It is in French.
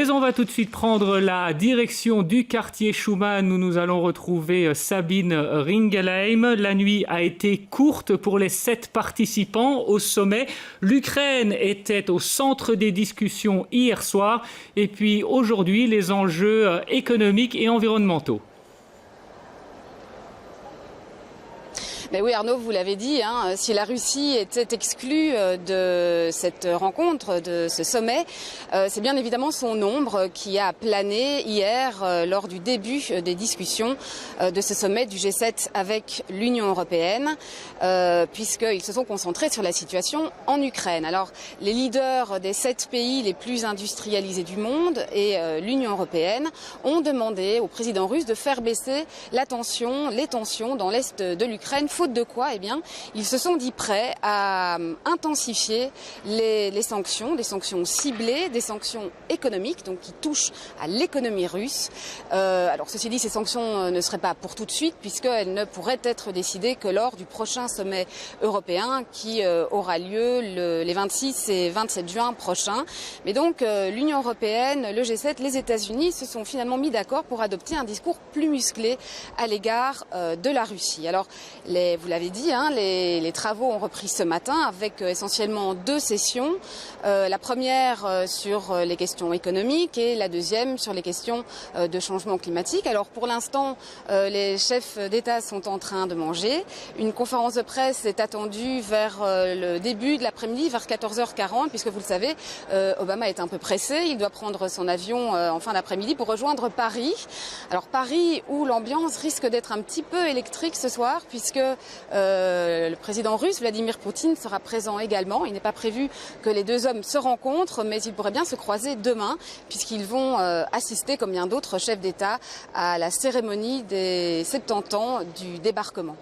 Et on va tout de suite prendre la direction du quartier Schuman où nous allons retrouver Sabine Ringelheim. La nuit a été courte pour les 7 participants au sommet. L'Ukraine était au centre des discussions hier soir. Et puis aujourd'hui, les enjeux économiques et environnementaux. Mais oui Arnaud, vous l'avez dit, si la Russie était exclue de cette rencontre, de ce sommet, c'est bien évidemment son ombre qui a plané hier lors du début des discussions de ce sommet du G7 avec l'Union européenne, puisqu'ils se sont concentrés sur la situation en Ukraine. Alors les leaders des 7 pays les plus industrialisés du monde et l'Union européenne ont demandé au président russe de faire baisser les tensions dans l'est de l'Ukraine. Faute de quoi, ils se sont dit prêts à intensifier les sanctions, des sanctions ciblées, des sanctions économiques, donc qui touchent à l'économie russe. Alors ceci dit, ces sanctions ne seraient pas pour tout de suite, puisqu'elles ne pourraient être décidées que lors du prochain sommet européen qui aura lieu les 26 et 27 juin prochains. Mais donc l'Union européenne, le G7, les États-Unis se sont finalement mis d'accord pour adopter un discours plus musclé à l'égard de la Russie. Alors vous l'avez dit, les travaux ont repris ce matin avec essentiellement 2 sessions. La première sur les questions économiques et la deuxième sur les questions de changement climatique. Alors pour l'instant, les chefs d'État sont en train de manger. Une conférence de presse est attendue vers le début de l'après-midi, vers 14h40, puisque vous le savez, Obama est un peu pressé. Il doit prendre son avion en fin d'après-midi pour rejoindre Paris. Alors Paris où l'ambiance risque d'être un petit peu électrique ce soir, puisque le président russe, Vladimir Poutine, sera présent également. Il n'est pas prévu que les 2 hommes se rencontrent, mais ils pourraient bien se croiser demain, puisqu'ils vont assister, comme bien d'autres chefs d'État, à la cérémonie des 70 ans du débarquement.